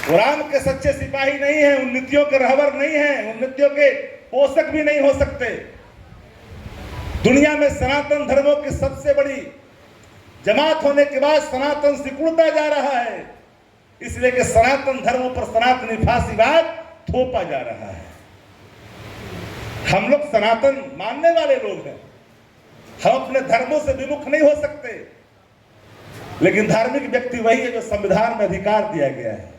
वो राम के सच्चे सिपाही नहीं है, उन नीतियों के रहबर नहीं है, उन नीतियों के पोषक भी नहीं हो सकते। दुनिया में सनातन धर्मों की सबसे बड़ी जमात होने के बाद सनातन सिकुड़ता जा रहा है, इसलिए कि सनातन धर्मों पर सनातनी फांसीवाद थोपा जा रहा है। हम लोग सनातन मानने वाले लोग हैं, हम अपने धर्मों से विमुख नहीं हो सकते, लेकिन धार्मिक व्यक्ति वही है जो संविधान में अधिकार दिया गया है,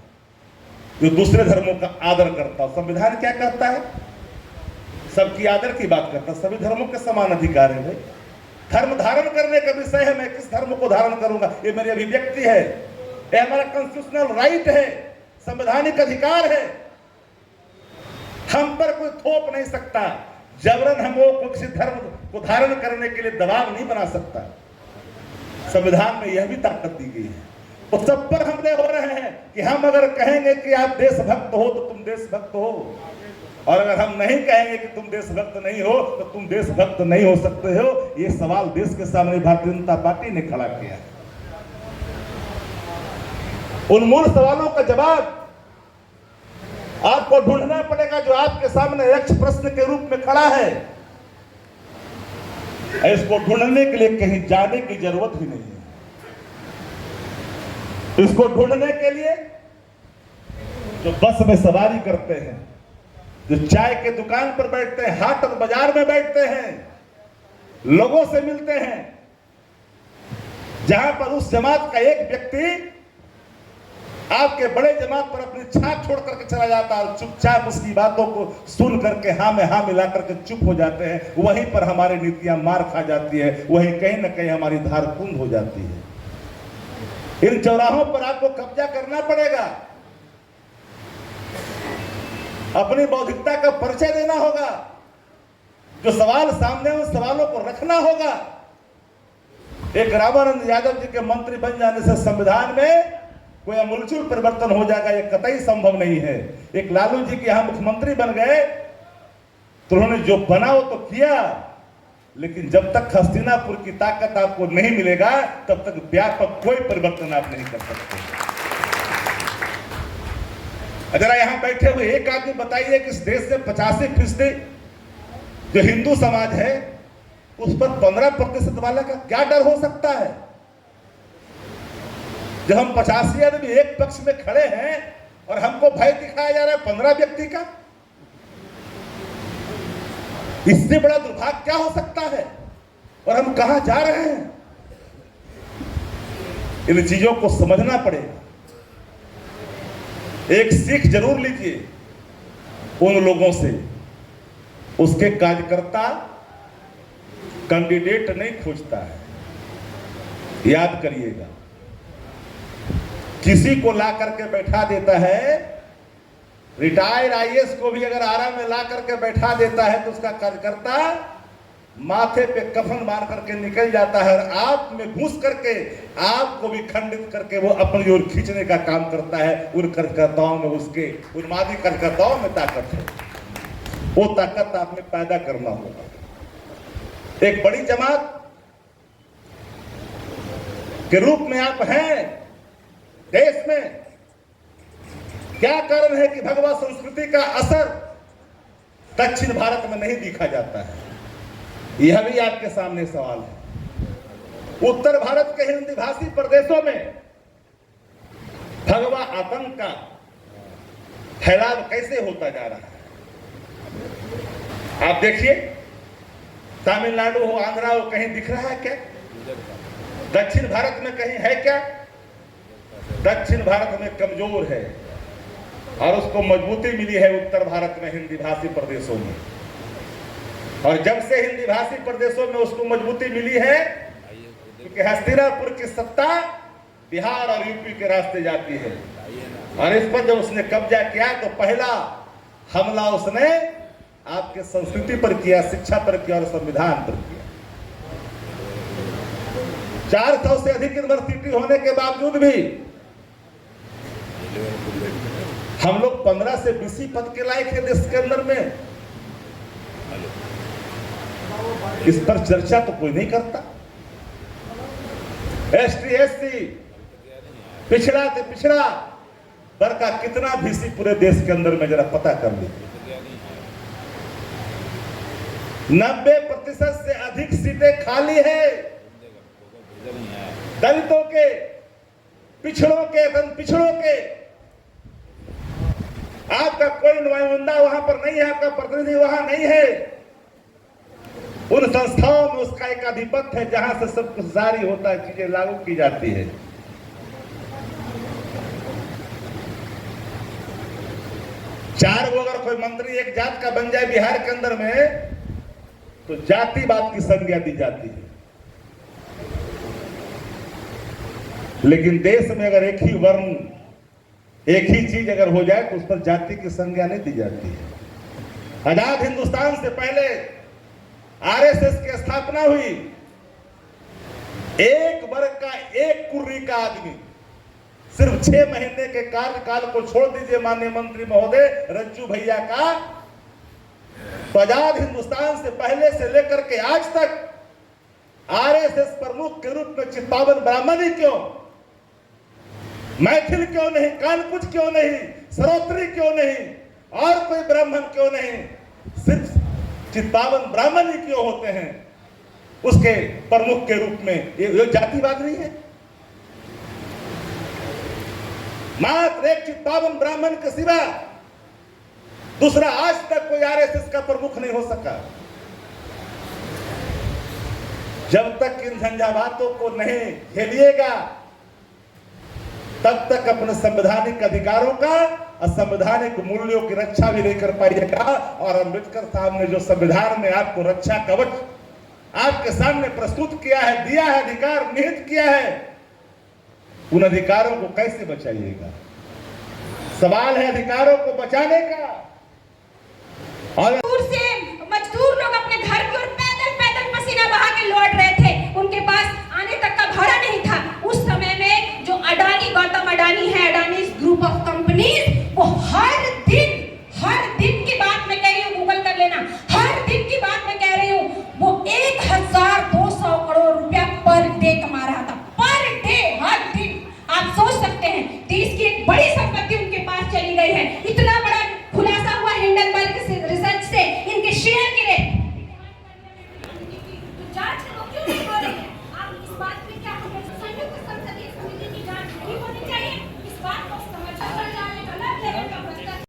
जो दूसरे धर्मों का आदर करता है। संविधान क्या कहता है? सबकी आदर की बात करता है, सभी धर्मों के समान अधिकार है। भाई धर्म धारण करने का विषय है, मैं किस धर्म को धारण करूंगा ये मेरी अभिव्यक्ति है, ये हमारा कॉन्स्टिट्यूशनल राइट है, संवैधानिक अधिकार है। हम पर कोई थोप नहीं सकता, जबरन हम वो किसी धर्म को धारण करने के लिए दबाव नहीं बना सकता। संविधान में यह भी ताकत दी गई है। तो सब पर हमले हो रहे हैं कि हम अगर कहेंगे कि आप देशभक्त हो तो तुम देशभक्त हो, और अगर हम नहीं कहेंगे कि तुम देशभक्त नहीं हो तो तुम देशभक्त नहीं हो सकते हो। ये सवाल देश के सामने भारतीय जनता पार्टी ने खड़ा किया है। उन मूल सवालों का जवाब आपको ढूंढना पड़ेगा जो आपके सामने यक्ष प्रश्न के रूप में खड़ा है। इसको ढूंढने के लिए कहीं जाने की जरूरत ही नहीं है। इसको ढूंढने के लिए जो बस में सवारी करते हैं, जो चाय के दुकान पर बैठते हैं, हाट और बाजार में बैठते हैं, लोगों से मिलते हैं, जहां पर उस जमात का एक व्यक्ति आपके बड़े जमात पर अपनी छाप छोड़ करके चला जाता है, चुपचाप उसकी बातों को सुन करके हाँ में हाँ मिला करके चुप हो जाते हैं, वहीं पर हमारी नीतियां मार खा जाती है, वहीं कहीं ना कहीं हमारी धार कुंद हो जाती है। इन चौराहों पर आपको कब्जा करना पड़ेगा, अपनी बौद्धिकता का परिचय देना होगा, जो सवाल सामने उन सवालों को रखना होगा। एक रामानंद यादव जी के मंत्री बन जाने से संविधान में कोई अमूलचूल परिवर्तन हो जाएगा, यह कतई संभव नहीं है। एक लालू जी के यहां मुख्यमंत्री बन गए तो उन्होंने जो बना वो तो किया, लेकिन जब तक हस्तिनापुर की ताकत आपको नहीं मिलेगा तब तक व्यापक कोई परिवर्तन आप नहीं कर सकते। अगर यहां बैठे हुए एक आदमी बताइए कि इस देश से 85% जो हिंदू समाज है उस पर 15% वाले का क्या डर हो सकता है? जब हम 85 आदमी एक पक्ष में खड़े हैं और हमको भय दिखाया जा रहा है 15 व्यक्ति का, इससे बड़ा दुर्भाग्य क्या हो सकता है? और हम कहां जा रहे हैं? इन चीजों को समझना पड़ेगा। एक सीख जरूर लीजिए उन लोगों से, उसके कार्यकर्ता कैंडिडेट नहीं खोजता है, याद करिएगा। किसी को ला करके बैठा देता है, रिटायर्ड आईएएस को भी अगर आराम में ला करके बैठा देता है तो उसका कार्यकर्ता माथे पे कफन मार करके निकल जाता है और आप में घुस करके आपको भी खंडित करके वो अपनी ओर खींचने का काम करता है। उन कार्यकर्ताओं में, उसके उन्मादी कार्यकर्ताओं में ताकत है, वो ताकत आपने पैदा करना होगा। एक बड़ी जमात के रूप में आप हैं देश में। क्या कारण है कि भगवा संस्कृति का असर दक्षिण भारत में नहीं दिखा जाता है? यह भी आपके सामने सवाल है। उत्तर भारत के हिंदी भाषी प्रदेशों में भगवा आतंक का फैलाव कैसे होता जा रहा है? आप देखिए, तमिलनाडु हो, आंध्रा हो, कहीं दिख रहा है क्या? दक्षिण भारत में कहीं है क्या? दक्षिण भारत में कमजोर है और उसको मजबूती मिली है उत्तर भारत में हिंदी भाषी प्रदेशों में। और जब से हिंदी भाषी प्रदेशों में उसको मजबूती मिली है, क्योंकि हस्तिनापुर की सत्ता बिहार और यूपी के रास्ते जाती है, और इस पर जब उसने कब्जा किया तो पहला हमला उसने आपके संस्कृति पर किया, शिक्षा पर किया और संविधान पर किया। 400 से अधिक यूनिवर्सिटी होने के बावजूद भी हम लोग 15 से 20 पद के लायक है देश के अंदर में। इस पर चर्चा तो कोई नहीं करता। एसटी एससी, पिछड़ा से पिछड़ा, का कितना भीसी पूरे देश के अंदर में जरा पता कर लीजिए। 90% से अधिक सीटें खाली है दलितों के, पिछड़ों के, पिछड़ों के। आपका कोई नुमाइंदा वहां पर नहीं है, आपका प्रतिनिधि वहां नहीं है। उन संस्थाओं में उसका एक आधिपत्य है जहां से सब कुछ जारी होता है, चीजें लागू की जाती है। चार वो अगर कोई मंत्री एक जात का बन जाए बिहार के अंदर में तो जातिवाद की संज्ञा दी जाती है। लेकिन देश में अगर एक ही वर्ण, एक ही चीज अगर हो जाए तो उस पर जाति की संज्ञा नहीं दी जाती है। आजाद हिंदुस्तान से पहले आरएसएस की स्थापना हुई। एक वर्ग का एक कुर्री का आदमी, सिर्फ 6 महीने के कार्यकाल को छोड़ दीजिए माननीय मंत्री महोदय रज्जू भैया का, तो आजाद हिंदुस्तान से पहले से लेकर के आज तक आरएसएस प्रमुख के रूप में चित्पावन ब्राह्मण ही क्यों, मैथिल क्यों नहीं, कानकुच क्यों नहीं, सरोत्री क्यों नहीं, और कोई ब्राह्मण क्यों नहीं, सिर्फ चित्पावन ब्राह्मण ही क्यों होते हैं उसके प्रमुख के रूप में? ये जातिवाद नहीं है? मात्र एक चित्पावन ब्राह्मण के सिवा दूसरा आज तक कोई आरएसएस का प्रमुख नहीं हो सका। जब तक इन झंझावातों को नहीं झेलिएगा तब तक अपने संवैधानिक अधिकारों का और संवैधानिक मूल्यों की रक्षा भी नहीं कर पाइएगा। और अम्बेडकर साहब ने जो संविधान में आपको रक्षा कवच आपके सामने प्रस्तुत किया है, दिया है, अधिकार निहित किया है, उन अधिकारों को कैसे बचाइएगा? सवाल है अधिकारों को बचाने का। और मजदूर लोग अपने घर की ओर पैदल पैदल पसीना बहा के लौट रहे थे, उनके पास